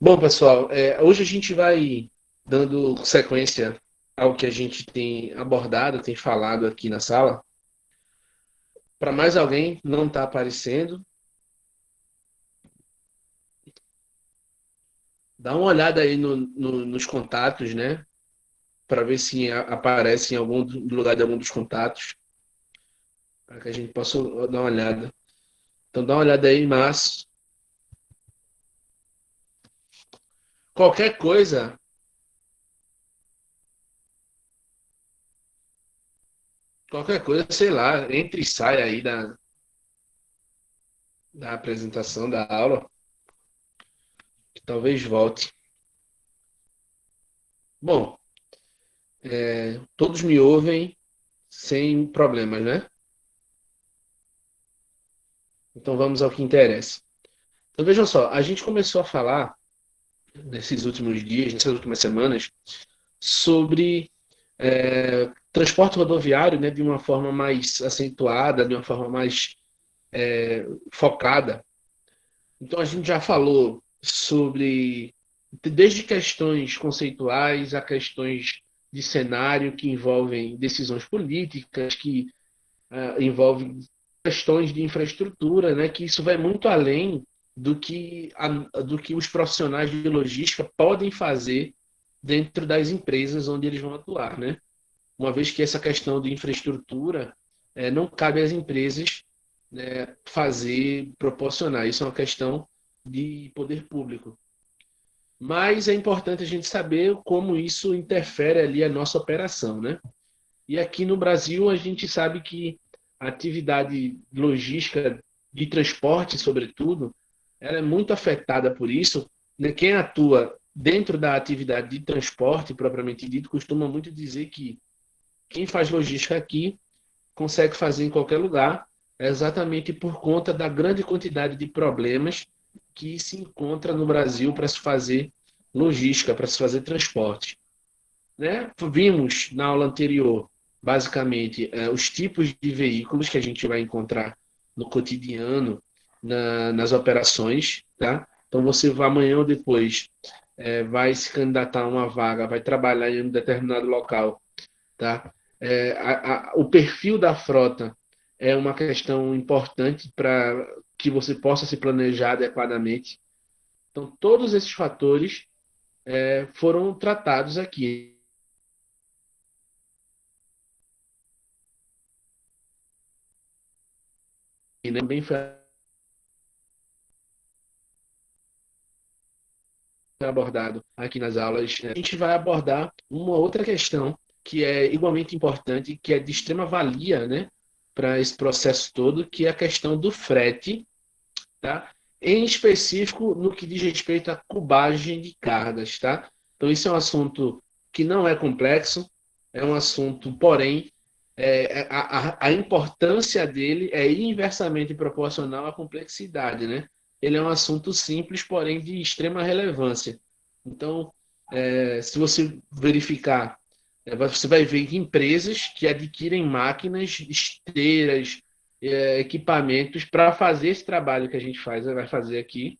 Bom, pessoal, hoje a gente vai dando sequência ao que a gente tem abordado, tem falado aqui na sala. Para mais alguém não está aparecendo, dá uma olhada aí nos contatos, né? Para ver se aparece em algum lugar de algum dos contatos, para que a gente possa dar uma olhada. Então dá uma olhada aí, mas qualquer coisa, sei lá, entre e sai aí da apresentação da aula, que talvez volte. Bom, todos me ouvem sem problemas, né? Então vamos ao que interessa. Então vejam só, a gente começou a falar nesses últimos dias, nessas últimas semanas, sobre transporte rodoviário, né, de uma forma mais acentuada, de uma forma mais focada. Então a gente já falou sobre desde questões conceituais a questões de cenário que envolvem decisões políticas, que envolvem questões de infraestrutura, né, que isso vai muito além do que os profissionais de logística podem fazer dentro das empresas onde eles vão atuar, né? Uma vez que essa questão de infraestrutura não cabe às empresas, né, fazer, proporcionar. Isso é uma questão de poder público. Mas é importante a gente saber como isso interfere ali a nossa operação, né? E aqui no Brasil a gente sabe que a atividade logística de transporte, sobretudo, ela é muito afetada por isso, né? Quem atua dentro da atividade de transporte, propriamente dito, costuma muito dizer que quem faz logística aqui consegue fazer em qualquer lugar, exatamente por conta da grande quantidade de problemas que se encontra no Brasil para se fazer logística, para se fazer transporte, né? Vimos na aula anterior, basicamente, os tipos de veículos que a gente vai encontrar no cotidiano, nas operações, tá? Então, você vai amanhã ou depois vai se candidatar a uma vaga, vai trabalhar em um determinado local, tá? O perfil da frota é uma questão importante para que você possa se planejar adequadamente. Então, todos esses fatores foram tratados aqui, né? Bem abordado aqui nas aulas. A gente vai abordar uma outra questão que é igualmente importante, que é de extrema valia, né, para esse processo todo, que é a questão do frete, tá? Em específico no que diz respeito à cubagem de cargas, tá? Então isso é um assunto que não é complexo, é um assunto, porém, a importância dele é inversamente proporcional à complexidade, né? Ele é um assunto simples, porém de extrema relevância. Então, se você verificar, você vai ver que empresas que adquirem máquinas, esteiras, equipamentos para fazer esse trabalho que a gente vai fazer aqui,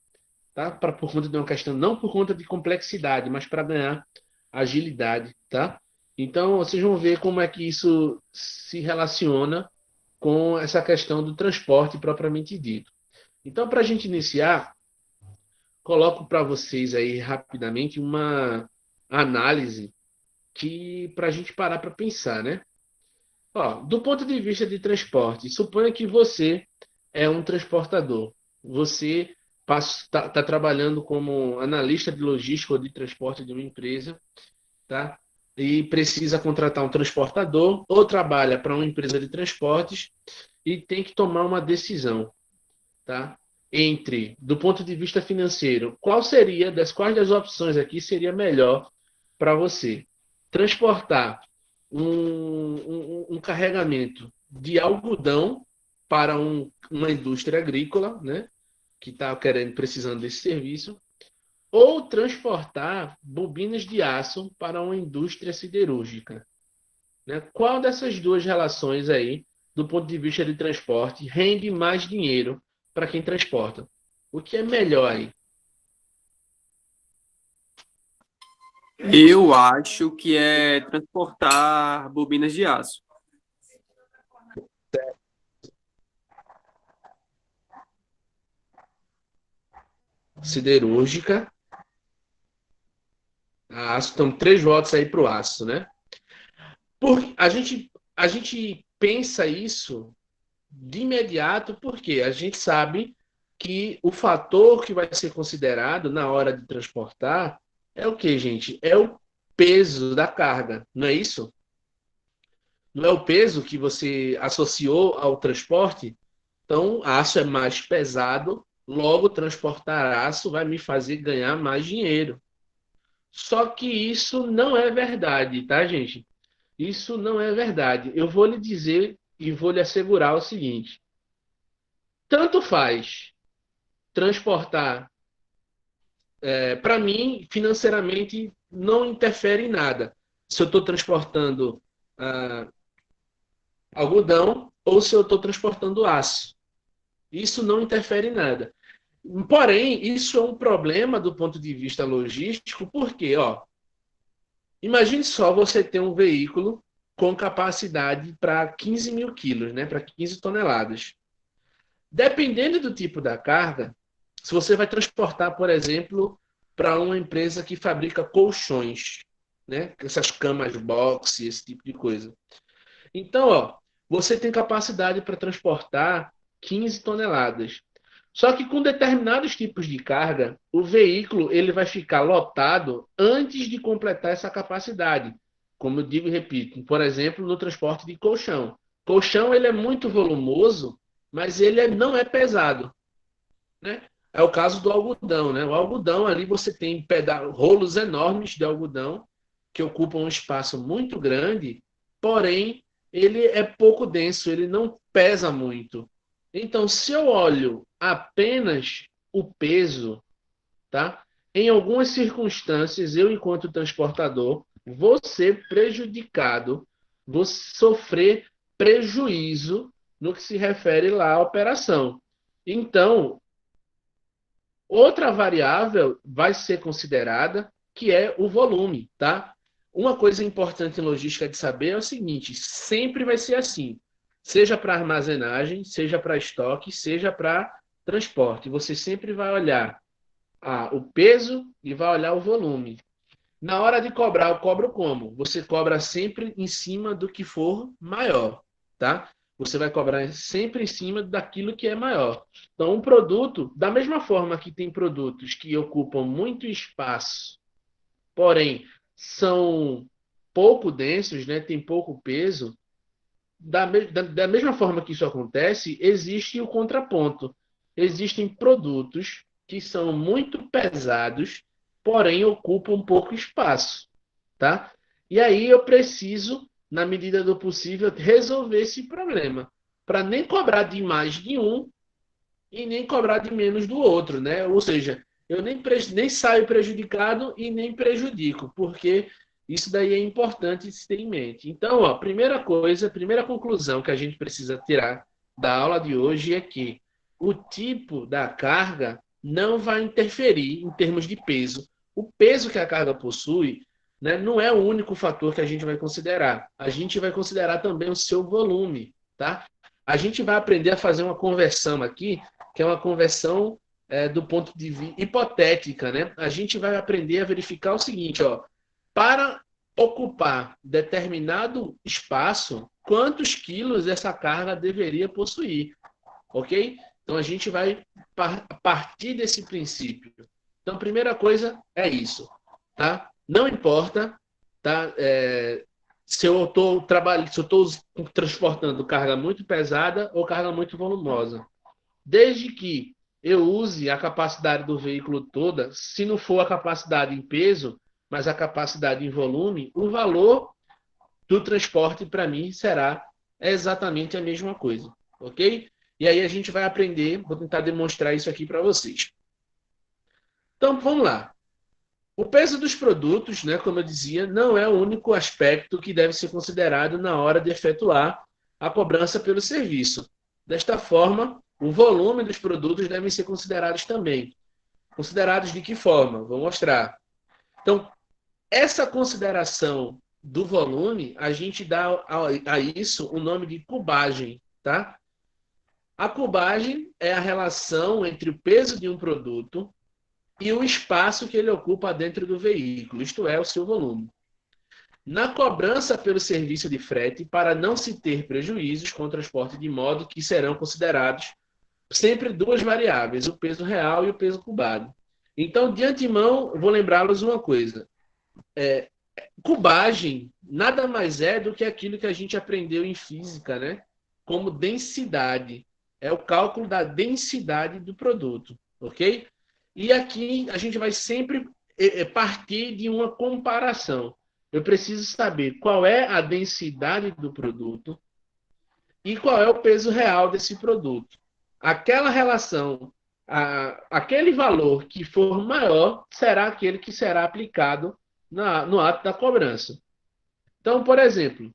tá? Por conta de uma questão, não por conta de complexidade, mas para ganhar agilidade, tá? Então, vocês vão ver como é que isso se relaciona com essa questão do transporte propriamente dito. Então, para a gente iniciar, coloco para vocês aí rapidamente uma análise que para a gente parar para pensar, né? Ó, do ponto de vista de transporte, suponha que você é um transportador. Você está trabalhando como analista de logística ou de transporte de uma empresa, tá? E precisa contratar um transportador ou trabalha para uma empresa de transportes e tem que tomar uma decisão, tá? Entre, do ponto de vista financeiro, quais das opções aqui seria melhor para você? Transportar um carregamento de algodão para uma indústria agrícola, né, que está precisando desse serviço, ou transportar bobinas de aço para uma indústria siderúrgica, né? Qual dessas duas relações aí, do ponto de vista de transporte, rende mais dinheiro para quem transporta? O que é melhor aí? Eu acho que é transportar bobinas de aço. Siderúrgica, aço, então 3 votos aí para o aço, né? A gente pensa isso de imediato porque a gente sabe que o fator que vai ser considerado na hora de transportar é o que, gente? É o peso da carga, não é isso? Não é o peso que você associou ao transporte? Então, aço é mais pesado, logo transportar aço vai me fazer ganhar mais dinheiro. Só que isso não é verdade, tá, gente? Isso não é verdade. Eu vou lhe dizer e vou lhe assegurar o seguinte: tanto faz transportar, para mim, financeiramente, não interfere em nada. Se eu estou transportando ah, algodão ou se eu estou transportando aço. Isso não interfere em nada. Porém, isso é um problema do ponto de vista logístico, porque, ó, imagine só você ter um veículo com capacidade para 15 mil quilos, né, para 15 toneladas. Dependendo do tipo da carga, se você vai transportar, por exemplo, para uma empresa que fabrica colchões, né, essas camas box, esse tipo de coisa. Então, ó, você tem capacidade para transportar 15 toneladas. Só que com determinados tipos de carga, o veículo ele vai ficar lotado antes de completar essa capacidade. Como eu digo e repito, por exemplo, no transporte de colchão. Colchão ele é muito volumoso, mas ele não é pesado, né? É o caso do algodão, né? O algodão ali você tem rolos enormes de algodão que ocupam um espaço muito grande, porém ele é pouco denso, ele não pesa muito. Então, se eu olho apenas o peso, tá? Em algumas circunstâncias, eu, enquanto transportador, vou ser prejudicado, vou sofrer prejuízo no que se refere lá à operação. Então, outra variável vai ser considerada, que é o volume, tá? Uma coisa importante em logística de saber é o seguinte: sempre vai ser assim, seja para armazenagem, seja para estoque, seja para transporte. Você sempre vai olhar o peso e vai olhar o volume. Na hora de cobrar, eu cobro como? Você cobra sempre em cima do que for maior, tá? Você vai cobrar sempre em cima daquilo que é maior. Então, um produto, da mesma forma que tem produtos que ocupam muito espaço, porém são pouco densos, né? Tem pouco peso, da mesma forma que isso acontece, existe o contraponto. Existem produtos que são muito pesados, porém ocupam pouco espaço, tá? E aí eu preciso, na medida do possível, resolver esse problema, para nem cobrar de mais de um e nem cobrar de menos do outro, né? Ou seja, eu nem saio prejudicado e nem prejudico, porque isso daí é importante se ter em mente. Então, ó, primeira coisa, primeira conclusão que a gente precisa tirar da aula de hoje é que o tipo da carga não vai interferir em termos de peso. O peso que a carga possui, né, não é o único fator que a gente vai considerar. A gente vai considerar também o seu volume, tá? A gente vai aprender a fazer uma conversão aqui que é uma conversão do ponto de vista hipotética, né? A gente vai aprender a verificar o seguinte, ó, para ocupar determinado espaço, quantos quilos essa carga deveria possuir, ok? Então a gente vai partir desse princípio. Então, a primeira coisa é isso, tá? Não importa, tá? Se eu estou trabalhando, se eu estou transportando carga muito pesada ou carga muito volumosa. Desde que eu use a capacidade do veículo toda, se não for a capacidade em peso, mas a capacidade em volume, o valor do transporte para mim será exatamente a mesma coisa, ok? E aí a gente vai aprender, vou tentar demonstrar isso aqui para vocês. Então vamos lá. O peso dos produtos, né, como eu dizia, não é o único aspecto que deve ser considerado na hora de efetuar a cobrança pelo serviço. Desta forma, o volume dos produtos devem ser considerados também. Considerados de que forma? Vou mostrar. Então, Essa consideração do volume, a gente dá a isso o nome de cubagem, tá? A cubagem é a relação entre o peso de um produto e o espaço que ele ocupa dentro do veículo, isto é, o seu volume. Na cobrança pelo serviço de frete, para não se ter prejuízos com o transporte de modo que serão considerados sempre duas variáveis, o peso real e o peso cubado. Então, de antemão, vou lembrá-los uma coisa. Cubagem nada mais é do que aquilo que a gente aprendeu em física, né? Como densidade. É o cálculo da densidade do produto, ok? E aqui a gente vai sempre partir de uma comparação. Eu preciso saber qual é a densidade do produto e qual é o peso real desse produto. Aquela relação, aquele valor que for maior, será aquele que será aplicado no ato da cobrança. Então, por exemplo,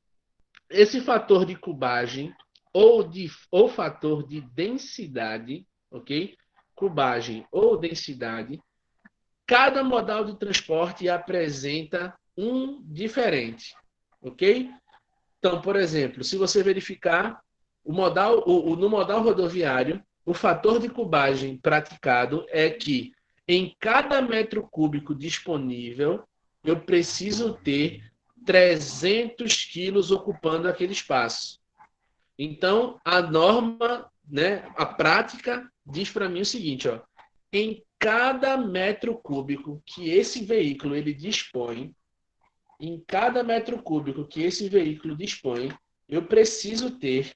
esse fator de cubagem ou fator de densidade, ok? Cubagem ou densidade, cada modal de transporte apresenta um diferente, ok? Então, por exemplo, se você verificar no modal rodoviário, o fator de cubagem praticado é que em cada metro cúbico disponível, eu preciso ter 300 quilos ocupando aquele espaço. Então, a norma, né, a prática diz para mim o seguinte, ó, em cada metro cúbico que esse veículo ele dispõe, em cada metro cúbico que esse veículo dispõe, eu preciso ter,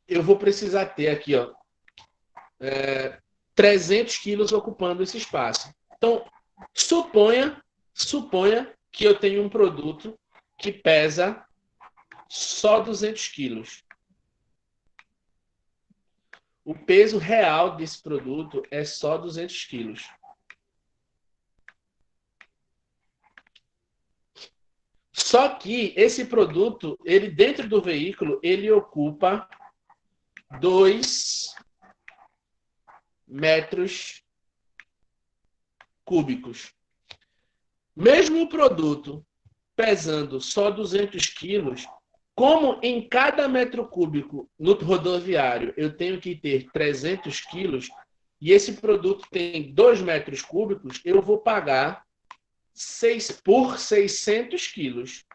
eu vou precisar ter aqui, ó, 300 quilos ocupando esse espaço. Então, suponha que eu tenho um produto que pesa só 200 quilos. O peso real desse produto é só 200 quilos. Só que esse produto, ele dentro do veículo, ele ocupa 2 metros cúbicos. Mesmo o produto pesando só 200 quilos, como em cada metro cúbico no rodoviário eu tenho que ter 300 quilos, e esse produto tem 2 metros cúbicos, eu vou pagar por 600 quilos.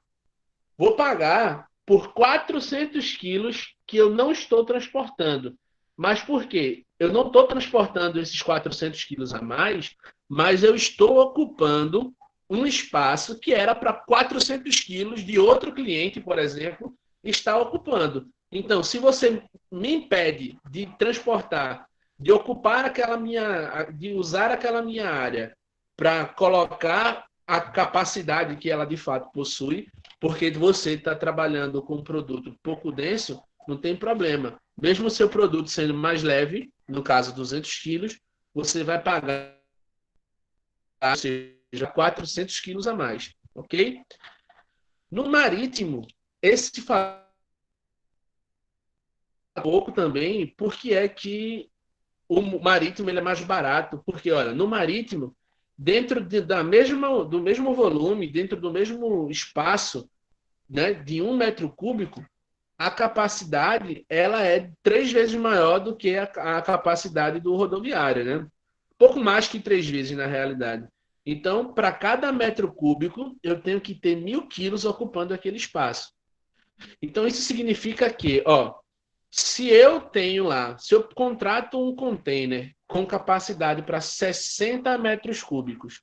Vou pagar por 400 quilos que eu não estou transportando. Mas por quê? Eu não estou transportando esses 400 quilos a mais, mas eu estou ocupando um espaço que era para 400 quilos de outro cliente, por exemplo, está ocupando. Então, se você me impede de transportar, de ocupar de usar aquela minha área para colocar a capacidade que ela de fato possui, porque você está trabalhando com um produto pouco denso, não tem problema. Mesmo o seu produto sendo mais leve, no caso 200 quilos, você vai pagar, ou seja, 400 quilos a mais, ok? No marítimo, esse faz pouco também, porque é que o marítimo ele é mais barato, porque, olha, no marítimo, do mesmo volume, dentro do mesmo espaço, né, de 1 metro cúbico, a capacidade ela é 3 vezes maior do que a capacidade do rodoviário, né? Pouco mais que 3 vezes na realidade. Então, para cada metro cúbico, eu tenho que ter 1.000 quilos ocupando aquele espaço. Então, isso significa que, ó, se eu contrato um container com capacidade para 60 metros cúbicos,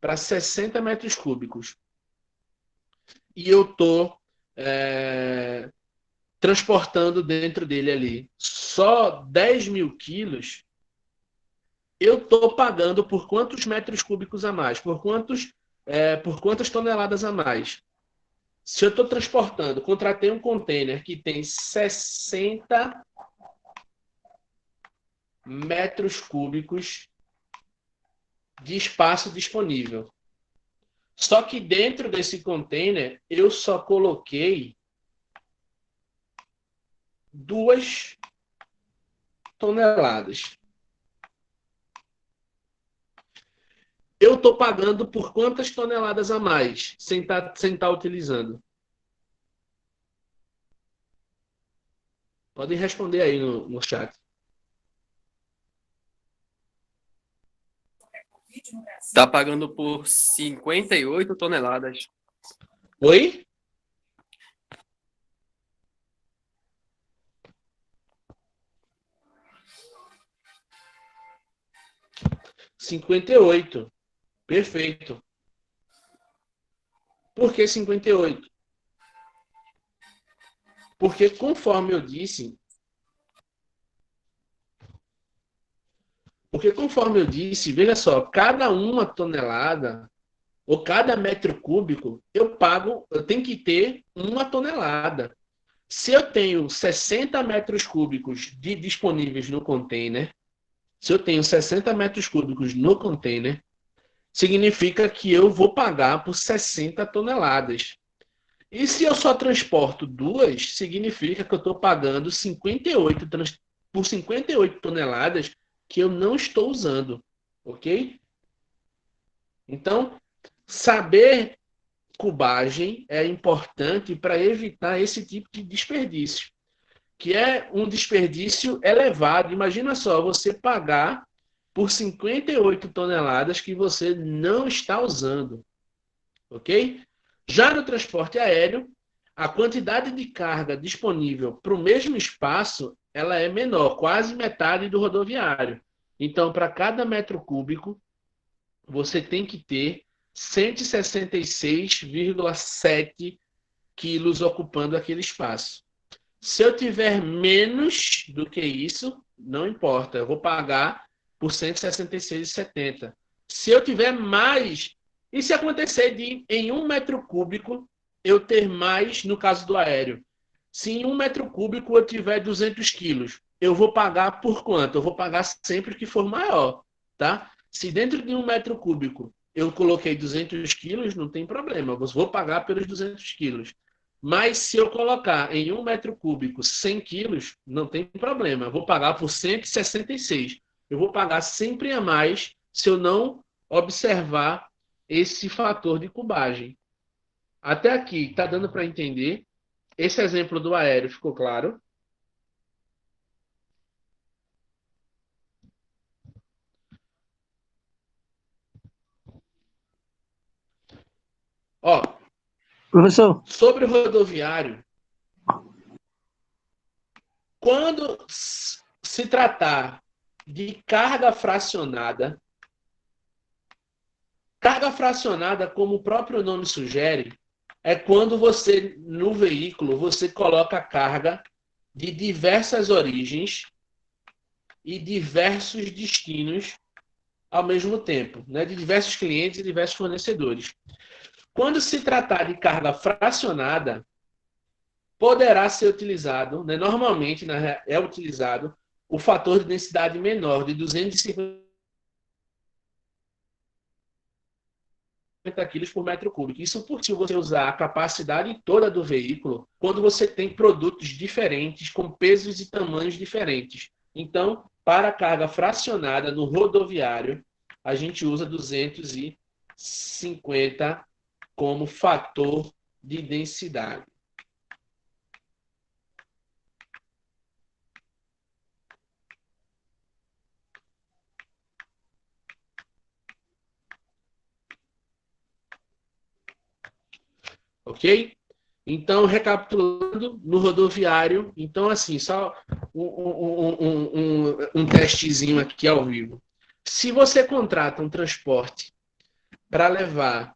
para 60 metros cúbicos, e eu estou transportando dentro dele ali só 10.000 quilos, eu estou pagando por quantos metros cúbicos a mais? Por quantas toneladas a mais? Se eu estou transportando, contratei um container que tem 60 metros cúbicos de espaço disponível. Só que dentro desse container eu só coloquei 2 toneladas. eu estou pagando por quantas toneladas a mais sem tá utilizando? Podem responder aí no chat. Tá pagando por 58 toneladas. Oi? R$ 58. Perfeito. Por que 58? Porque, conforme eu disse, veja só, cada uma tonelada ou cada metro cúbico, eu tenho que ter uma tonelada. Se eu tenho 60 metros cúbicos disponíveis no container, significa que eu vou pagar por 60 toneladas. E se eu só transporto duas, significa que eu estou pagando 58 por 58 toneladas que eu não estou usando. Ok? Então, saber cubagem é importante para evitar esse tipo de desperdício, que é um desperdício elevado. Imagina só, você pagar por 58 toneladas que você não está usando, ok? Já no transporte aéreo, a quantidade de carga disponível para o mesmo espaço, ela é menor, quase metade do rodoviário. Então, para cada metro cúbico, você tem que ter 166,7 quilos ocupando aquele espaço. Se eu tiver menos do que isso, não importa, eu vou pagar por 166,70. Se eu tiver mais, e se acontecer de em 1 metro cúbico eu ter mais, no caso do aéreo, se em 1 metro cúbico eu tiver 200 quilos, eu vou pagar por quanto? Eu vou pagar sempre que for maior, tá? Se dentro de 1 metro cúbico eu coloquei 200 quilos, não tem problema, eu vou pagar pelos 200 quilos. Mas se eu colocar em 1 metro cúbico 100 quilos, não tem problema. Eu vou pagar por 166. Eu vou pagar sempre a mais se eu não observar esse fator de cubagem. Até aqui, está dando para entender? Esse exemplo do aéreo ficou claro? Ó, Professor, sobre o rodoviário, quando se tratar de carga fracionada, como o próprio nome sugere, é quando você, no veículo, você coloca carga de diversas origens e diversos destinos ao mesmo tempo, né? De diversos clientes e diversos fornecedores. Quando se tratar de carga fracionada, poderá ser utilizado, né? Normalmente é utilizado o fator de densidade menor de 250 quilos por metro cúbico. Isso porque você usar a capacidade toda do veículo quando você tem produtos diferentes, com pesos e tamanhos diferentes. Então, para a carga fracionada no rodoviário, a gente usa 250 como fator de densidade. Ok? Então, recapitulando, no rodoviário, então, assim, só um testezinho aqui ao vivo. Se você contrata um transporte para levar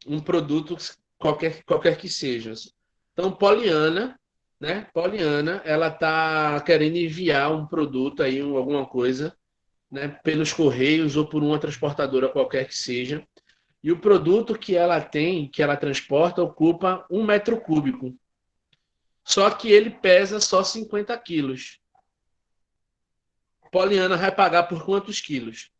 um produto, qualquer que seja, então, Poliana, né? Poliana, ela está querendo enviar um produto aí, alguma coisa, né? Pelos correios ou por uma transportadora qualquer que seja. E o produto que ela tem, que ela transporta, ocupa 1 metro cúbico. Só que ele pesa só 50 quilos. Poliana vai pagar por quantos quilos?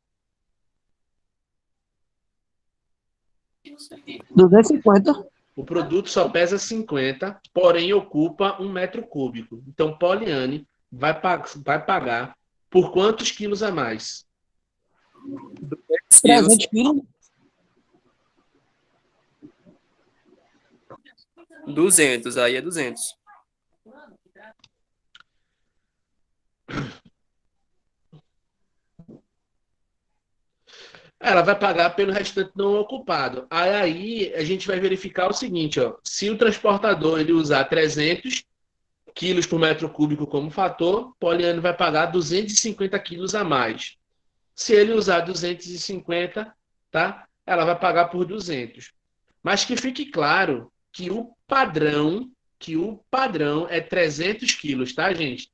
250. O produto só pesa 50, porém ocupa 1 metro cúbico. Então, Poliane vai pagar por quantos quilos a mais? 200 quilos. 300 quilos. 200, aí é 200. Ela vai pagar pelo restante não ocupado. Aí a gente vai verificar o seguinte, ó, se o transportador ele usar 300 quilos por metro cúbico como fator, Poliana vai pagar 250 quilos a mais. Se ele usar 250, tá? Ela vai pagar por 200. Mas que fique claro que o padrão é 300 quilos, tá, gente?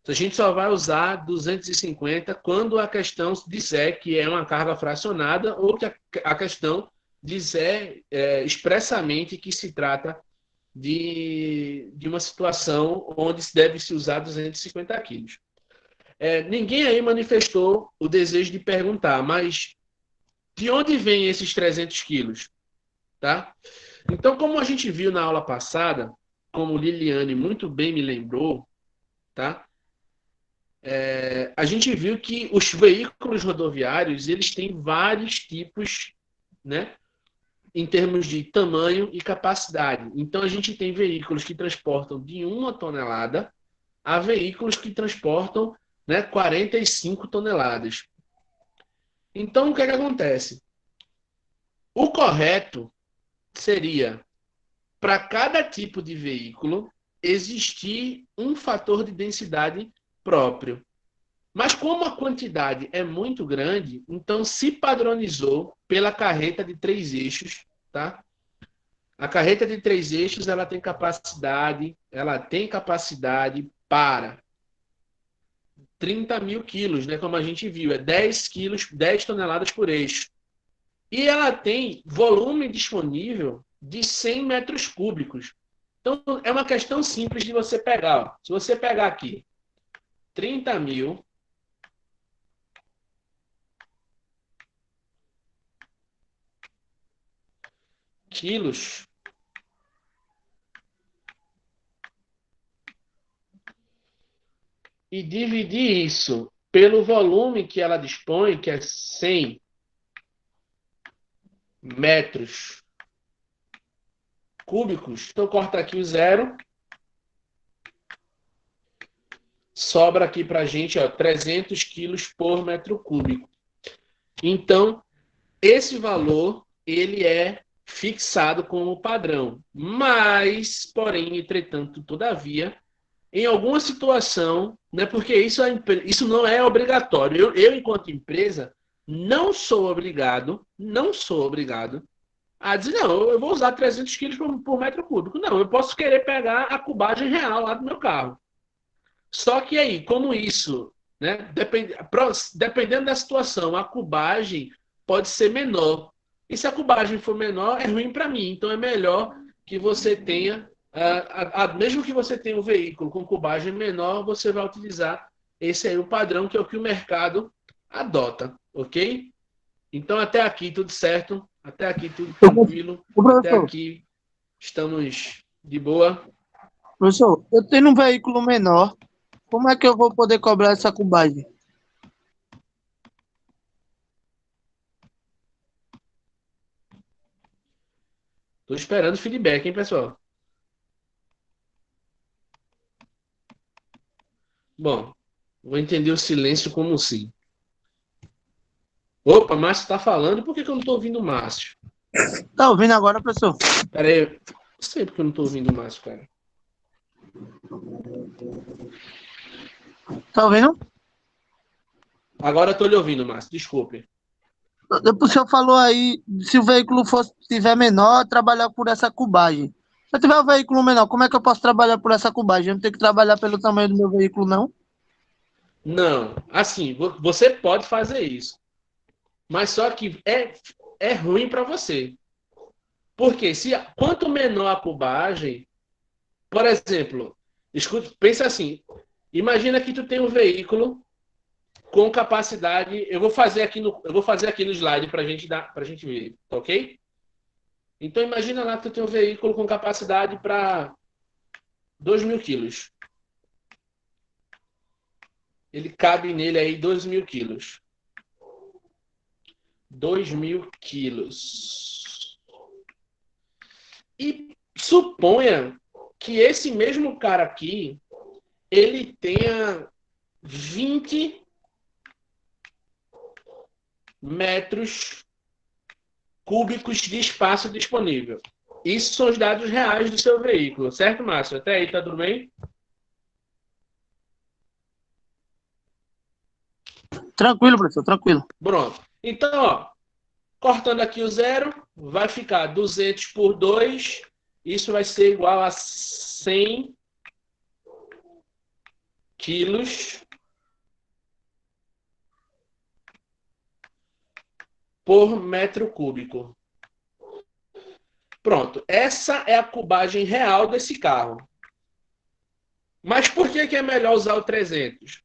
A gente só vai usar 250 quando a questão disser que é uma carga fracionada ou que a questão disser expressamente que se trata de uma situação onde se deve se usar 250 quilos. Ninguém aí manifestou o desejo de perguntar, mas de onde vem esses 300 quilos? Tá? Então, como a gente viu na aula passada, como Liliane muito bem me lembrou, tá? A gente viu que os veículos rodoviários eles têm vários tipos, né? Em termos de tamanho e capacidade. Então, a gente tem veículos que transportam de 1 tonelada a veículos que transportam, né, 45 toneladas. Então, o que é que acontece? O correto seria, para cada tipo de veículo, existir um fator de densidade próprio. Mas como a quantidade é muito grande, então se padronizou pela carreta de 3 eixos, tá? A carreta de 3 eixos ela tem capacidade para 30 mil quilos, né? Como a gente viu, é 10 quilos, 10 toneladas por eixo. E ela tem volume disponível de 100 metros cúbicos. Então, é uma questão simples de você pegar. Ó. Se você pegar aqui 30 mil quilos e dividir isso pelo volume que ela dispõe, que é 100 metros cúbicos, então corta aqui o zero, sobra aqui para a gente 300 quilos por metro cúbico. Então, esse valor ele é fixado como padrão, mas, porém, entretanto, todavia, em alguma situação, né, porque isso não é obrigatório. Eu, enquanto empresa, não sou obrigado a dizer, não, eu vou usar 300 quilos por metro cúbico. Não, eu posso querer pegar a cubagem real lá do meu carro. Só que aí, como isso, né, dependendo da situação, a cubagem pode ser menor. E se a cubagem for menor, é ruim para mim. Então é melhor que você tenha, mesmo que você tenha um veículo com cubagem menor, você vai utilizar esse aí, o padrão, que é o que o mercado adota, ok? Então até aqui tudo certo, até aqui tudo tranquilo, Ô, até professor, aqui estamos de boa. professor, eu tenho um veículo menor, como é que eu vou poder cobrar essa cubagem? Estou esperando o feedback, hein, pessoal? Bom, vou entender o silêncio como sim. Opa, Márcio está falando, por que eu não estou ouvindo o Márcio? Tá ouvindo agora, professor? Pera aí, não sei porque eu não estou ouvindo o Márcio, cara. Tá ouvindo? Agora eu estou lhe ouvindo, Márcio, desculpe. Depois o senhor falou aí, se o veículo tiver menor, trabalhar por essa cubagem. Se eu tiver um veículo menor, como é que eu posso trabalhar por essa cubagem? Eu não tenho que trabalhar pelo tamanho do meu veículo, não? Não, assim, você pode fazer isso, mas só que é ruim para você. Porque quanto menor a cubagem, por exemplo, escuta, pensa assim, imagina que tu tem um veículo com capacidade. Eu vou fazer aqui no slide para gente ver, tá ok? Então imagina lá que tu tem um veículo com capacidade para 2.000 quilos. Ele cabe nele aí 2.000 quilos. 2.000 quilos. E Suponha que esse mesmo cara aqui, ele tenha 20 metros cúbicos de espaço disponível. Isso são os dados reais do seu veículo, certo, Márcio? Até aí, tá tudo bem? Tranquilo, professor, tranquilo. Pronto. Então, ó, cortando aqui o zero, vai ficar 200 por 2. Isso vai ser igual a 100 quilos por metro cúbico. Pronto. Essa é a cubagem real desse carro. Mas por que é melhor usar o 300?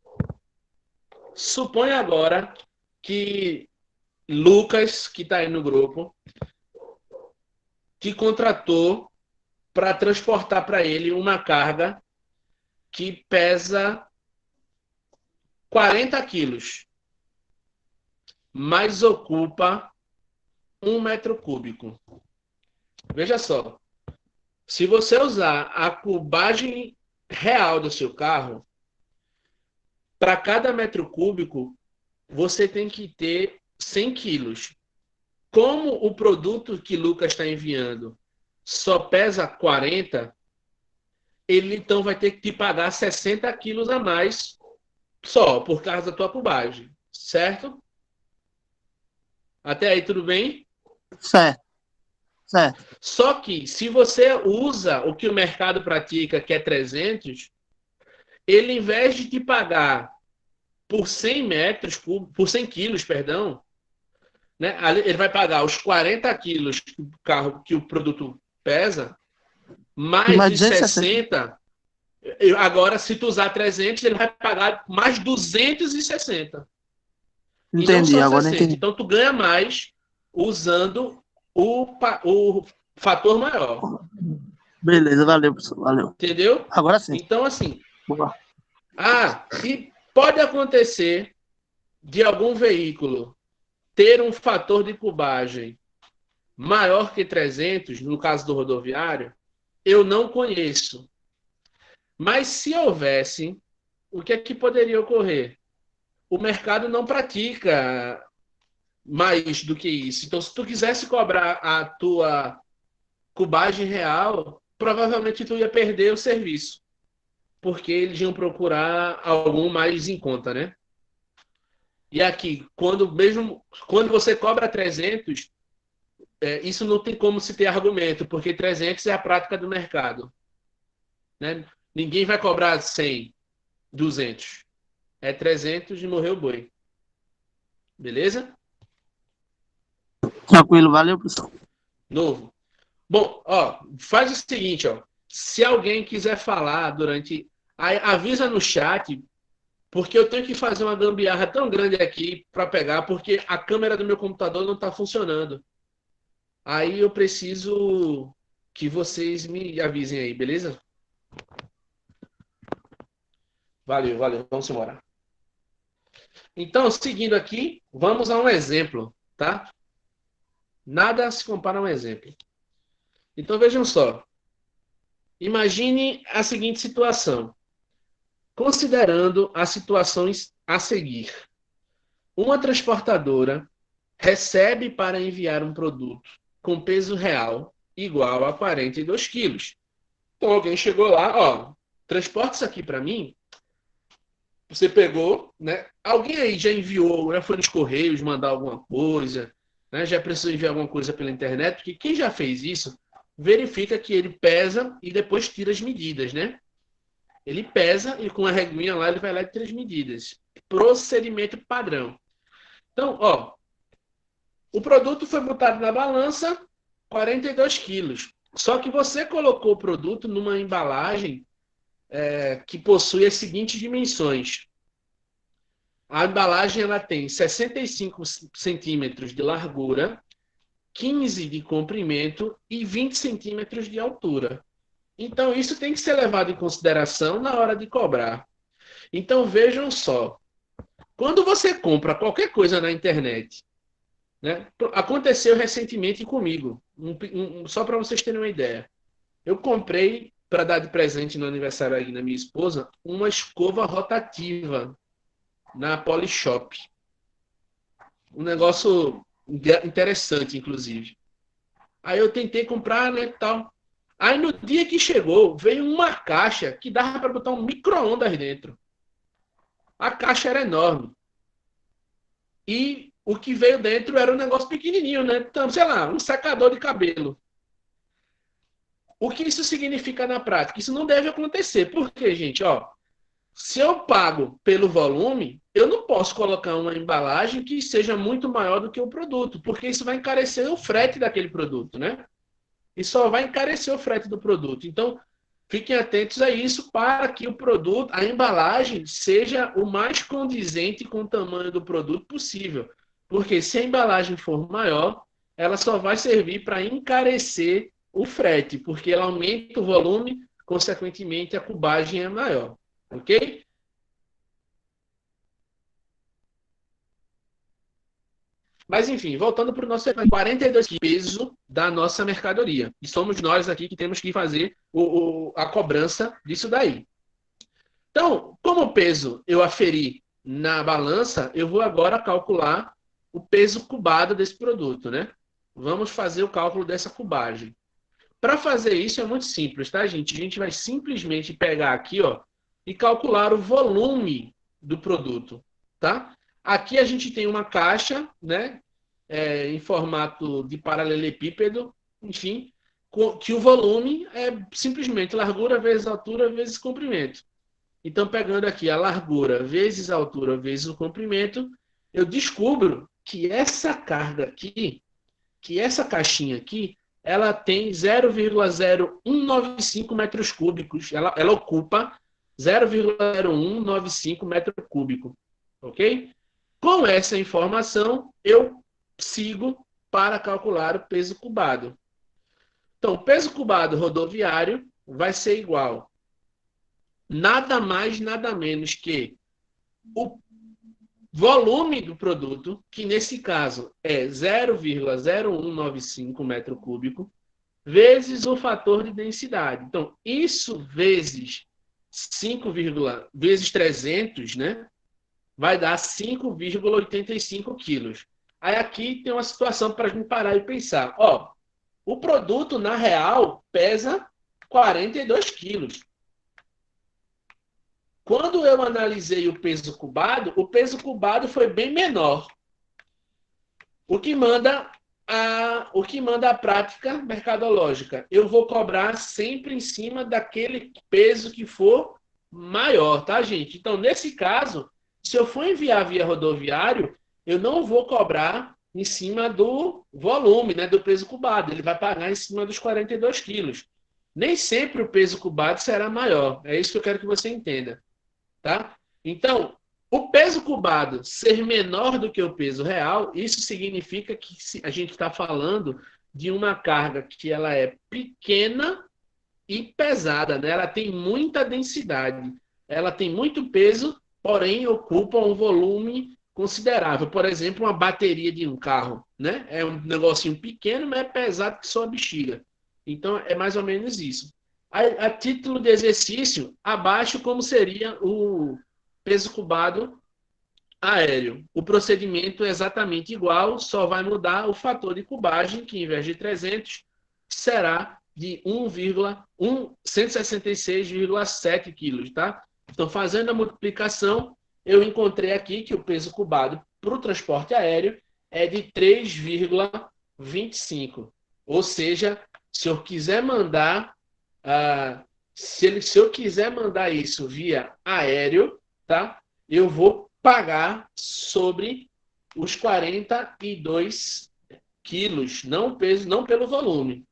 Suponha agora que Lucas, que está aí no grupo, te contratou para transportar para ele uma carga que pesa 40 quilos, mas ocupa 1 metro cúbico. Veja só, se você usar a cubagem real do seu carro, para cada metro cúbico, você tem que ter 100 quilos. Como o produto que Lucas está enviando só pesa 40, ele então vai ter que te pagar 60 quilos a mais só por causa da tua cubagem, certo? Até aí tudo bem? Certo, certo. Só que se você usa o que o mercado pratica, que é 300, ele, em vez de te pagar por 100 metros, por 100 quilos, perdão, né, ele vai pagar os 40 quilos que o carro, que o produto pesa, mais Mas os 60. Agora, se tu usar 300, ele vai pagar mais 260. Entendi, E não só agora 60. entendi. Então, tu ganha mais usando o fator maior. Beleza, valeu, professor, valeu. Entendeu? Agora sim. Então, assim, Boa. e pode acontecer de algum veículo ter um fator de cubagem maior que 300, no caso do rodoviário, eu não conheço. Mas se houvesse, o que é que poderia ocorrer? O mercado não pratica mais do que isso. Então, se tu quisesse cobrar a tua cubagem real, provavelmente tu ia perder o serviço, porque eles iam procurar algum mais em conta, né? E aqui, quando você cobra 300, isso não tem como se ter argumento, porque 300 é a prática do mercado, né? Ninguém vai cobrar 100, 200. É 300 e morreu o boi. Beleza? Tranquilo, valeu, professor. Novo. Bom, ó, faz o seguinte, ó. Se alguém quiser falar durante... avisa no chat, porque eu tenho que fazer uma gambiarra tão grande aqui para pegar, porque a câmera do meu computador não está funcionando. Aí eu preciso que vocês me avisem aí, beleza? Valeu, valeu. Vamos embora. Então, seguindo aqui, vamos a um exemplo, tá? Nada se compara a um exemplo. Então, vejam só. Imagine a seguinte situação. Considerando as situações a seguir. Uma transportadora recebe para enviar um produto com peso real igual a 42 quilos. Então, alguém chegou lá, ó, transporta isso aqui para mim. Você pegou, né? Alguém aí já enviou, já foi nos Correios mandar alguma coisa, né? Já precisou enviar alguma coisa pela internet, porque quem já fez isso, verifica que ele pesa e depois tira as medidas, né? Ele pesa e com a reguinha lá, ele vai lá e tira as medidas. Procedimento padrão. Então, ó, o produto foi botado na balança, 42 quilos. Só que você colocou o produto numa embalagem que possui as seguintes dimensões. A embalagem ela tem 65 centímetros de largura, 15 de comprimento e 20 centímetros de altura. Então, isso tem que ser levado em consideração na hora de cobrar. Então, vejam só. Quando você compra qualquer coisa na internet, né? Aconteceu recentemente comigo, só para vocês terem uma ideia. Eu comprei, para dar de presente no aniversário aí da minha esposa, uma escova rotativa na Polishop. Um negócio interessante, inclusive. Aí eu tentei comprar, né, tal. Aí no dia que chegou, veio uma caixa que dava para botar um micro-ondas dentro. A caixa era enorme. E o que veio dentro era um negócio pequenininho, né? Então, sei lá, um secador de cabelo. O que isso significa na prática? Isso não deve acontecer. Por quê, gente? Ó, se eu pago pelo volume, eu não posso colocar uma embalagem que seja muito maior do que o produto, porque isso vai encarecer o frete daquele produto, né? E só vai encarecer o frete do produto. Então, fiquem atentos a isso para que o produto, a embalagem, seja o mais condizente com o tamanho do produto possível. Porque se a embalagem for maior, ela só vai servir para encarecer o frete, porque ela aumenta o volume, consequentemente a cubagem é maior. Ok? Mas, enfim, voltando para o nosso 42 peso da nossa mercadoria. E somos nós aqui que temos que fazer a cobrança disso daí. Então, como o peso eu aferi na balança, eu vou agora calcular o peso cubado desse produto, né? Vamos fazer o cálculo dessa cubagem. Para fazer isso é muito simples, tá, gente? A gente vai simplesmente pegar aqui, ó, e calcular o volume do produto, tá? Aqui a gente tem uma caixa, né, em formato de paralelepípedo, enfim, que o volume é simplesmente largura vezes altura vezes comprimento. Então, pegando aqui a largura vezes a altura vezes o comprimento, eu descubro que essa carga aqui, que essa caixinha aqui, ela tem 0,0195 metros cúbicos. Ela ocupa 0,0195 metro cúbico. Ok? Com essa informação, eu sigo para calcular o peso cubado. Então, o peso cubado rodoviário vai ser igual nada mais, nada menos que o volume do produto, que nesse caso é 0,0195 metro cúbico, vezes o fator de densidade. Então, isso vezes 5, vezes 300, né? Vai dar 5,85 quilos. Aí aqui tem uma situação para a gente parar e pensar. Ó, o produto, na real, pesa 42 quilos. Quando eu analisei o peso cubado foi bem menor. O que manda a prática mercadológica? Eu vou cobrar sempre em cima daquele peso que for maior, tá, gente? Então, nesse caso, se eu for enviar via rodoviário, eu não vou cobrar em cima do volume, né, do peso cubado. Ele vai pagar em cima dos 42 quilos. Nem sempre o peso cubado será maior. É isso que eu quero que você entenda. Tá? Então, o peso cubado ser menor do que o peso real, isso significa que a gente está falando de uma carga que ela é pequena e pesada, né? Ela tem muita densidade, ela tem muito peso, porém ocupa um volume considerável. Por exemplo, uma bateria de um carro, né? É um negocinho pequeno, mas é pesado que só a bexiga. Então, é mais ou menos isso. A título de exercício, abaixo como seria o peso cubado aéreo. O procedimento é exatamente igual, só vai mudar o fator de cubagem, que em vez de 300, será de 166,7 quilos, tá? Então, fazendo a multiplicação, eu encontrei aqui que o peso cubado para o transporte aéreo é de 3,25. Ou seja, se eu quiser mandar se eu quiser mandar isso via aéreo, tá? Eu vou pagar sobre os 42 quilos, não peso, não pelo volume.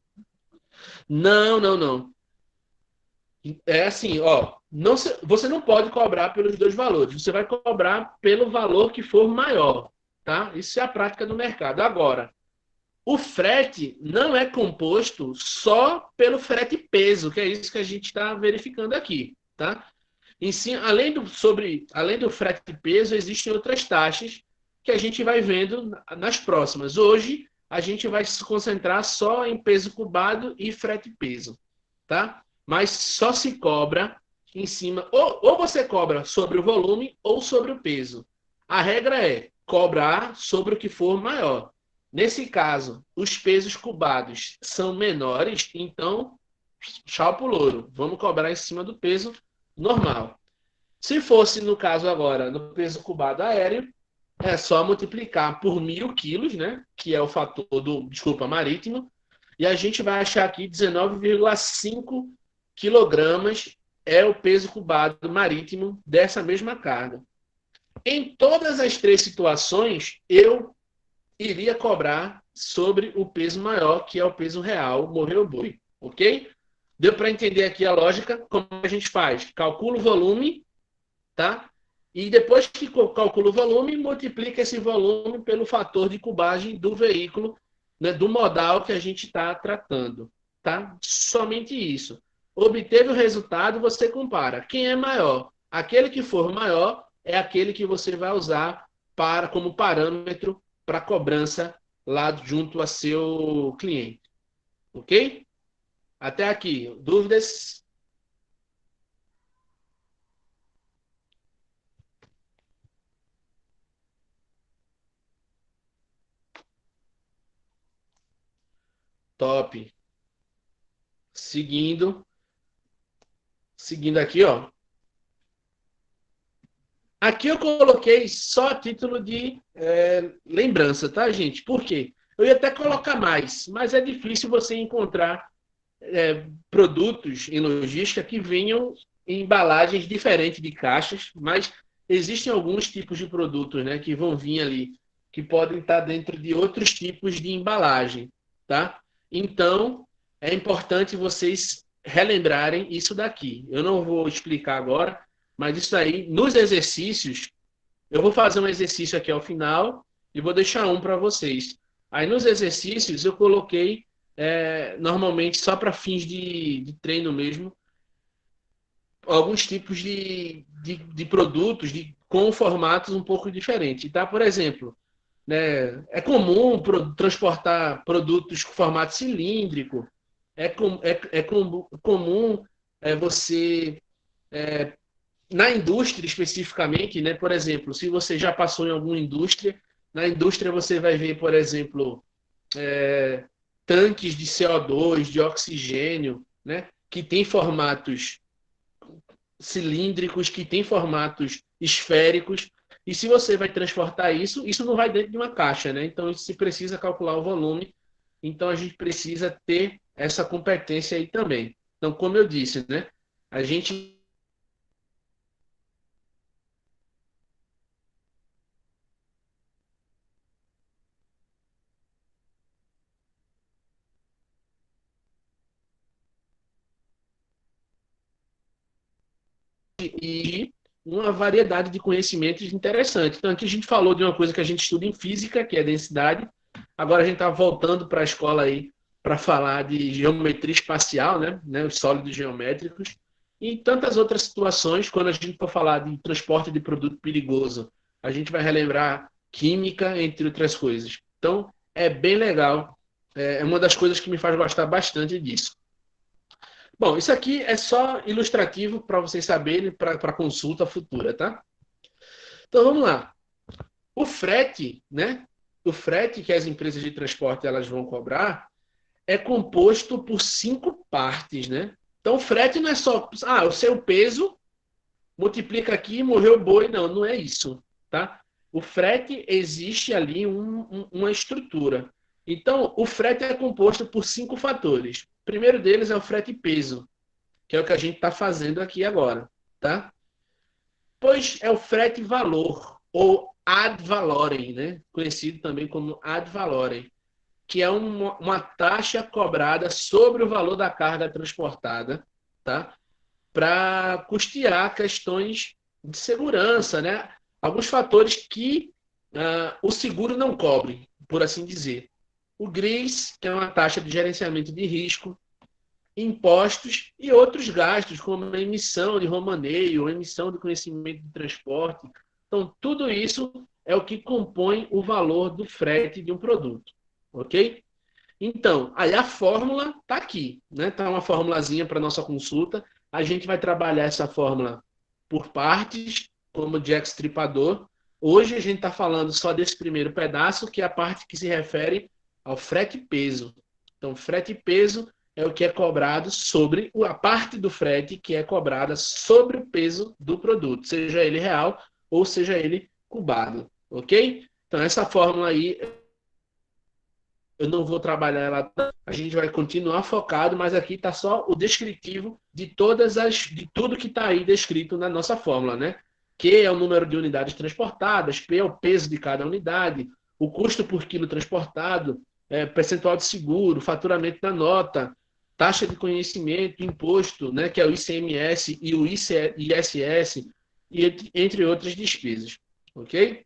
Não, não, não. É assim, ó, você não pode cobrar pelos dois valores. Você vai cobrar pelo valor que for maior, tá? Isso é a prática do mercado. Agora, o frete não é composto só pelo frete peso, que é isso que a gente está verificando aqui, tá? Em si, além do frete peso, existem outras taxas que a gente vai vendo nas próximas. Hoje, a gente vai se concentrar só em peso cubado e frete peso. tá? Mas só se cobra em cima, ou você cobra sobre o volume ou sobre o peso. A regra é cobrar sobre o que for maior. Nesse caso, os pesos cubados são menores, então, tchau pro louro. Vamos cobrar em cima do peso normal. Se fosse, no caso agora, no peso cubado aéreo, é só multiplicar por 1.000 quilos, né? Que é o fator do, desculpa, marítimo, e a gente vai achar aqui 19,5 quilogramas é o peso cubado marítimo dessa mesma carga. Em todas as três situações, eu iria cobrar sobre o peso maior, que é o peso real, morreu o boi, ok? Deu para entender aqui a lógica? Como a gente faz? Calcula o volume, tá? E depois que calcula o volume, multiplica esse volume pelo fator de cubagem do veículo, né, do modal que a gente está tratando, tá? Somente isso. Obteve o resultado, você compara. Quem é maior? Aquele que for maior é aquele que você vai usar como parâmetro para cobrança lá junto a seu cliente. Ok? Até aqui. Dúvidas? Top. Seguindo aqui, ó. Aqui eu coloquei só a título de lembrança, tá, gente? Por quê? Eu ia até colocar mais, mas é difícil você encontrar produtos em logística que venham em embalagens diferentes de caixas, mas existem alguns tipos de produtos, né, que vão vir ali, que podem estar dentro de outros tipos de embalagem, tá? Então, é importante vocês relembrarem isso daqui. Eu não vou explicar agora, mas isso aí, nos exercícios, eu vou fazer um exercício aqui ao final e vou deixar um para vocês. Aí nos exercícios eu coloquei, normalmente só para fins de treino mesmo, alguns tipos de produtos com formatos um pouco diferentes. Tá? Por exemplo, né, é comum transportar produtos com formato cilíndrico, comum você na indústria especificamente, né? Por exemplo, se você já passou em alguma indústria, na indústria você vai ver, por exemplo, tanques de CO2, de oxigênio, né? Que tem formatos cilíndricos, que tem formatos esféricos. E se você vai transportar isso, isso não vai dentro de uma caixa, né? Então, se precisa calcular o volume. Então, a gente precisa ter essa competência aí também. Então, como eu disse, né? A gente e uma variedade de conhecimentos interessantes. Então, aqui a gente falou de uma coisa que a gente estuda em física, que é densidade. Agora a gente está voltando para a escola aí para falar de geometria espacial, né? Os sólidos geométricos. E tantas outras situações, quando a gente for falar de transporte de produto perigoso, a gente vai relembrar química, entre outras coisas. Então, é bem legal. É uma das coisas que me faz gostar bastante disso. Bom, isso aqui é só ilustrativo para vocês saberem, para consulta futura, tá? Então vamos lá. O frete, né? O frete que as empresas de transporte elas vão cobrar é composto por 5 partes, né? Então o frete não é só, o seu peso multiplica aqui e morreu o boi, não é isso, tá? O frete existe ali uma estrutura. Então o frete é composto por 5 fatores. O primeiro deles é o frete peso, que é o que a gente está fazendo aqui agora, tá? Pois é o frete valor, ou ad valorem, né? Conhecido também como ad valorem, que é uma taxa cobrada sobre o valor da carga transportada, tá? Para custear questões de segurança, né? Alguns fatores que o seguro não cobre, por assim dizer. O GRIS, que é uma taxa de gerenciamento de risco, impostos e outros gastos, como a emissão de romaneio, a emissão de conhecimento de transporte. Então, tudo isso é o que compõe o valor do frete de um produto, ok? Então, aí a fórmula está aqui, né? Está uma formulazinha para nossa consulta. A gente vai trabalhar essa fórmula por partes, como de extripador. Hoje a gente está falando só desse primeiro pedaço, que é a parte que se refere ao frete e peso. Então, frete e peso é o que é cobrado sobre a parte do frete que é cobrada sobre o peso do produto, seja ele real ou seja ele cubado, ok? Então, essa fórmula aí eu não vou trabalhar ela, a gente vai continuar focado, mas aqui está só o descritivo de de tudo que está aí descrito na nossa fórmula, né? Q é o número de unidades transportadas, P é o peso de cada unidade, o custo por quilo transportado, percentual de seguro, faturamento da nota, taxa de conhecimento, imposto, né, que é o ICMS e o ISS, e entre outras despesas, ok?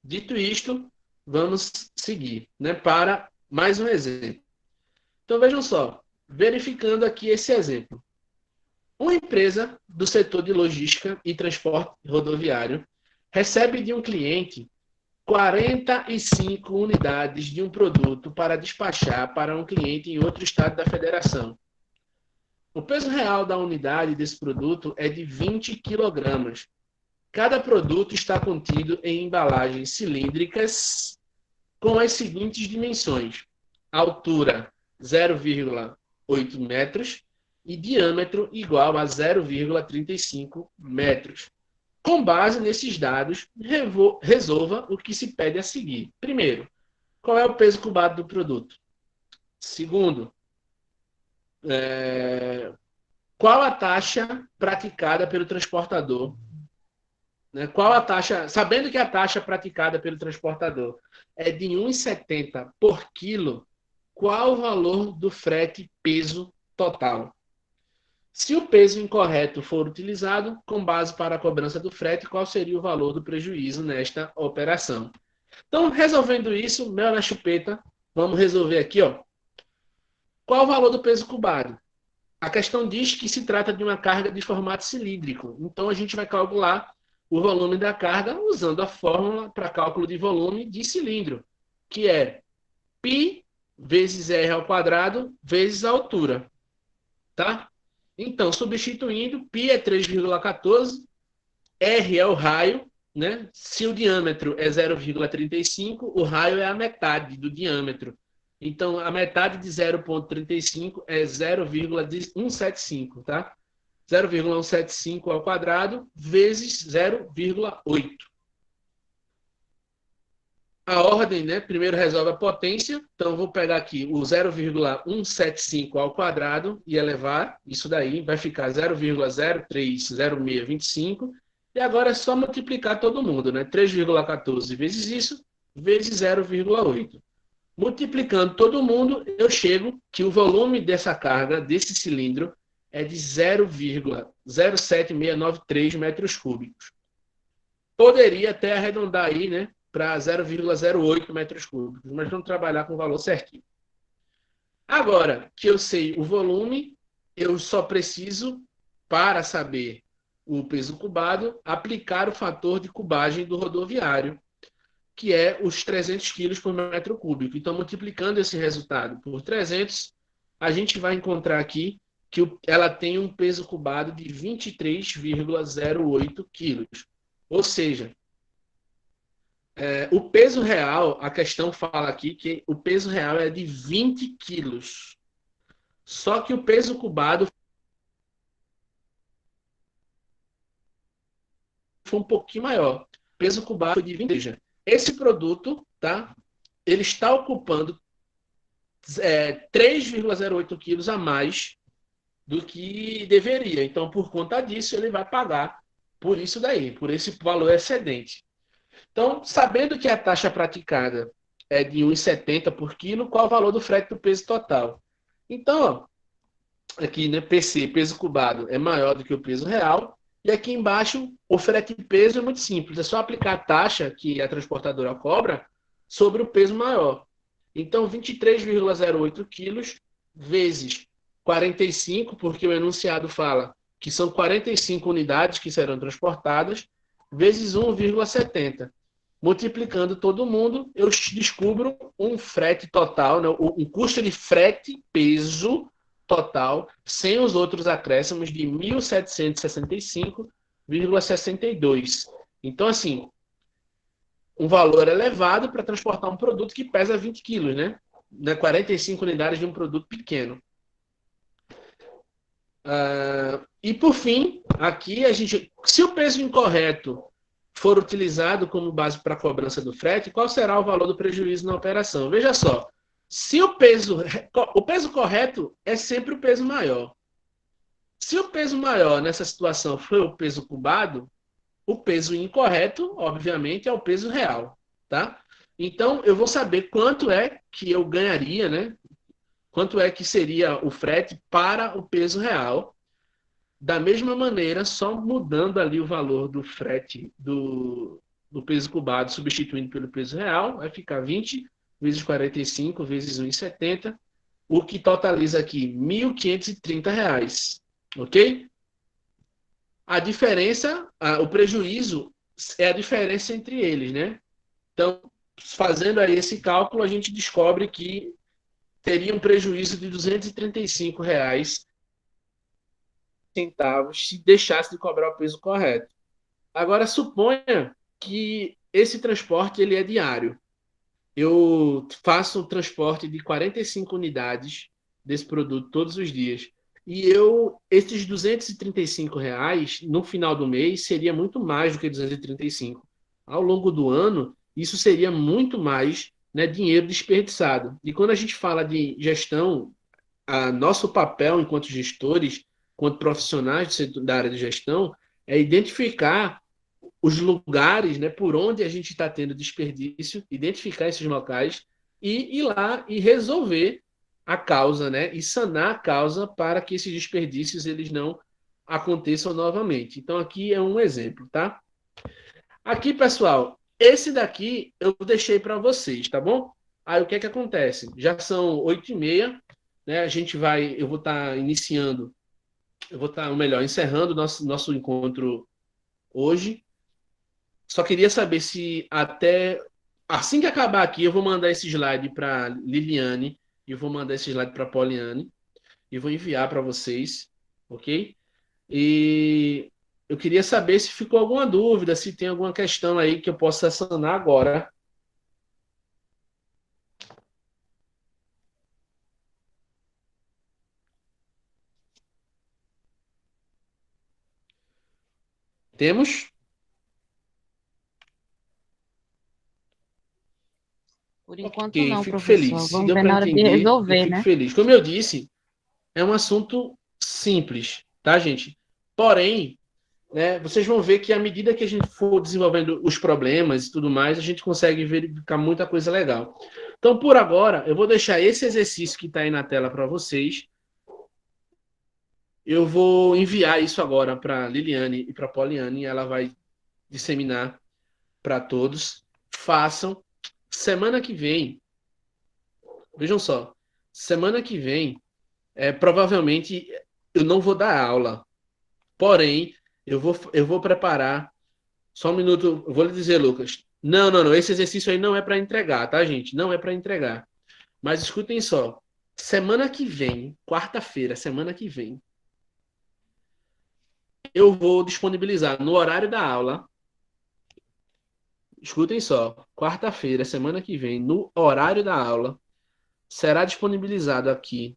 Dito isto, vamos seguir, né, para mais um exemplo. Então, vejam só, verificando aqui esse exemplo. Uma empresa do setor de logística e transporte rodoviário recebe de um cliente 45 unidades de um produto para despachar para um cliente em outro estado da federação. O peso real da unidade desse produto é de 20 quilogramas. Cada produto está contido em embalagens cilíndricas com as seguintes dimensões: altura 0,8 metros e diâmetro igual a 0,35 metros. Com base nesses dados, resolva o que se pede a seguir. Primeiro, qual é o peso cubado do produto? Segundo, qual a taxa praticada pelo transportador? Né? Qual a taxa? Sabendo que a taxa praticada pelo transportador é de 1,70 por quilo, qual o valor do frete peso total? Se o peso incorreto for utilizado, com base para a cobrança do frete, qual seria o valor do prejuízo nesta operação? Então, resolvendo isso, mel na chupeta, vamos resolver aqui, ó. Qual o valor do peso cubado? A questão diz que se trata de uma carga de formato cilíndrico. Então, a gente vai calcular o volume da carga usando a fórmula para cálculo de volume de cilindro, que é π vezes r ao quadrado vezes a altura. Tá? Então, substituindo, π é 3,14, r é o raio, né? Se o diâmetro é 0,35, o raio é a metade do diâmetro. Então, a metade de 0,35 é 0,175, tá? 0,175 ao quadrado vezes 0,8. A ordem, né? Primeiro resolve a potência. Então, vou pegar aqui o 0,175 ao quadrado e elevar. Isso daí vai ficar 0,030625. E agora é só multiplicar todo mundo, né? 3,14 vezes isso, vezes 0,8. Multiplicando todo mundo, eu chego que o volume dessa carga, desse cilindro, é de 0,07693 metros cúbicos. Poderia até arredondar aí, né? Para 0,08 metros cúbicos, mas vamos trabalhar com o valor certinho. Agora que eu sei o volume, eu só preciso, para saber o peso cubado, aplicar o fator de cubagem do rodoviário, que é os 300 quilos por metro cúbico. Então, multiplicando esse resultado por 300, a gente vai encontrar aqui que ela tem um peso cubado de 23,08 quilos. Ou seja, o peso real, a questão fala aqui que o peso real é de 20 quilos. Só que o peso cubado foi um pouquinho maior. O peso cubado foi de 20. Ou seja, esse produto, tá? Ele está ocupando 3,08 quilos a mais do que deveria. Então, por conta disso, ele vai pagar por isso daí, por esse valor excedente. Então, sabendo que a taxa praticada é de 1,70 por quilo, qual o valor do frete do peso total? Então, ó, aqui, né, PC, peso cubado, é maior do que o peso real. E aqui embaixo, o frete de peso é muito simples. É só aplicar a taxa que a transportadora cobra sobre o peso maior. Então, 23,08 quilos vezes 45, porque o enunciado fala que são 45 unidades que serão transportadas, vezes 1,70. multiplicando todo mundo, eu descubro um frete total, né, um custo de frete peso total, sem os outros acréscimos, de 1.765,62. Então, assim, um valor elevado para transportar um produto que pesa 20 quilos, né? 45 unidades de um produto pequeno. E por fim, aqui se o peso incorreto for utilizado como base para a cobrança do frete, qual será o valor do prejuízo na operação? Veja só, se o peso correto é sempre o peso maior. Se o peso maior nessa situação for o peso cubado, o peso incorreto, obviamente, é o peso real, tá? Então, eu vou saber quanto é que eu ganharia, né? Quanto é que seria o frete para o peso real. Da mesma maneira, só mudando ali o valor do frete do peso cubado, substituindo pelo peso real, vai ficar 20 vezes 45 vezes 1,70, o que totaliza aqui R$ 1.530, ok? A diferença, o prejuízo é a diferença entre eles, né? Então, fazendo aí esse cálculo, a gente descobre que teria um prejuízo de R$ 235,00 se deixasse de cobrar o peso correto. Agora, suponha que esse transporte ele é diário. Eu faço o transporte de 45 unidades desse produto todos os dias. E esses R$ 235,00, no final do mês, seria muito mais do que 235. Ao longo do ano, isso seria muito mais, né, dinheiro desperdiçado. E quando a gente fala de gestão, nosso papel enquanto gestores, enquanto profissionais da área de gestão, é identificar os lugares, né, por onde a gente está tendo desperdício, identificar esses locais e ir lá e resolver a causa, né, e sanar a causa para que esses desperdícios eles não aconteçam novamente. Então, aqui é um exemplo, tá? Aqui, pessoal, esse daqui eu deixei para vocês, tá bom? Aí, o que é que acontece? Já são 8h30, né? Eu vou estar encerrando o nosso encontro hoje. Só queria saber se assim que acabar aqui, eu vou mandar esse slide para Liliane e eu vou mandar esse slide para Poliane e vou enviar para vocês, ok? E eu queria saber se ficou alguma dúvida, se tem alguma questão aí que eu possa sanar agora. Temos? Por enquanto Ok, não, fico feliz. professor. Se Vamos deu ver para na hora de entender, eu resolver, fico né? feliz. Como eu disse, é um assunto simples, tá, gente? Porém, né, vocês vão ver que à medida que a gente for desenvolvendo os problemas e tudo mais, a gente consegue verificar muita coisa legal. Então, por agora, eu vou deixar esse exercício que está aí na tela para vocês. Eu vou enviar isso agora para Liliane e para Poliane, ela vai disseminar para todos. Façam. Semana que vem, vejam só, semana que vem, provavelmente eu não vou dar aula, porém, eu vou preparar. Só um minuto, eu vou lhe dizer, Lucas. Não, não, não. Esse exercício aí não é para entregar, tá, gente? Não é para entregar. Mas escutem só. Semana que vem, quarta-feira, semana que vem, eu vou disponibilizar no horário da aula. Escutem só. Quarta-feira, semana que vem, no horário da aula, será disponibilizado aqui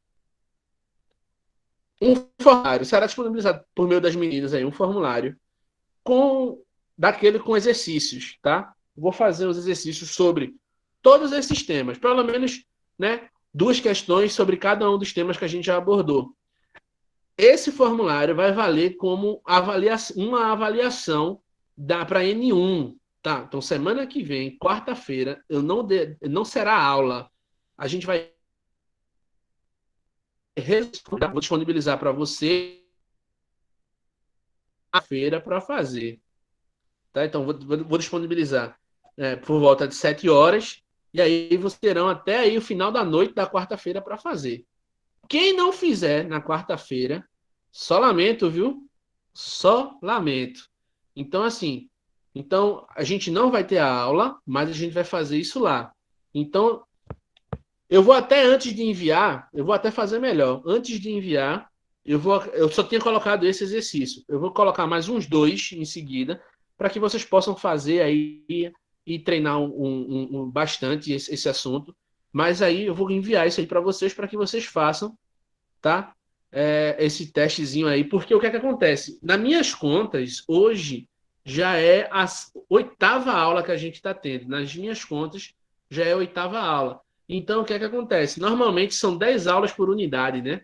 um formulário. Será disponibilizado por meio das meninas aí um formulário com exercícios, tá? Vou fazer os exercícios sobre todos esses temas, pelo menos, né, 2 questões sobre cada um dos temas que a gente já abordou. Esse formulário vai valer como uma avaliação para N1, tá? Então, semana que vem, quarta-feira, não será aula. A gente vai vou disponibilizar para você a feira para fazer. Tá? Então, vou disponibilizar por volta de 7 horas, e aí vocês terão até aí o final da noite da quarta-feira para fazer. Quem não fizer na quarta-feira, só lamento, viu? Só lamento. Então, assim, Então, a gente não vai ter a aula, mas a gente vai fazer isso lá. Então, eu vou até antes de enviar, eu vou até fazer melhor. Antes de enviar, eu só tinha colocado esse exercício. Eu vou colocar mais uns 2 em seguida, para que vocês possam fazer aí e treinar bastante esse assunto. Mas aí eu vou enviar isso aí para que vocês façam, tá? Esse testezinho aí, porque o que é que acontece? Nas minhas contas, hoje já é a 8ª aula que a gente está tendo. Nas minhas contas, já é a 8ª aula. Então, o que é que acontece? Normalmente são 10 aulas por unidade, né?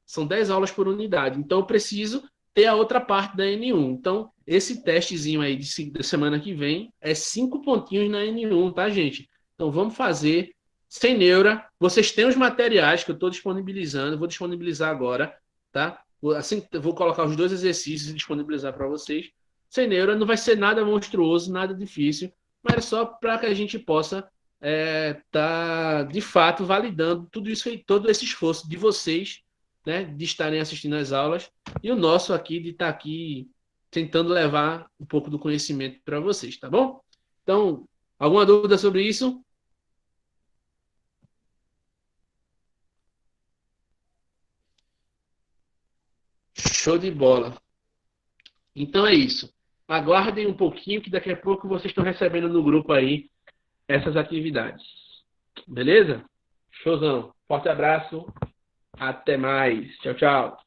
São 10 aulas por unidade. Então, eu preciso ter a outra parte da N1. Então, esse testezinho aí de semana que vem é 5 pontinhos na N1, tá, gente? Então, vamos fazer sem neura. Vocês têm os materiais que eu estou disponibilizando. Vou disponibilizar agora, tá? Assim, eu vou colocar os 2 exercícios e disponibilizar para vocês. Sem neura, não vai ser nada monstruoso, nada difícil, mas é só para que a gente possa tá de fato validando tudo isso e todo esse esforço de vocês, né, de estarem assistindo às aulas e o nosso aqui de estar aqui tentando levar um pouco do conhecimento para vocês, tá bom? Então, alguma dúvida sobre isso? Show de bola. Então é isso. Aguardem um pouquinho que daqui a pouco vocês estão recebendo no grupo aí essas atividades. Beleza? Showzão. Forte abraço. Até mais. Tchau, tchau.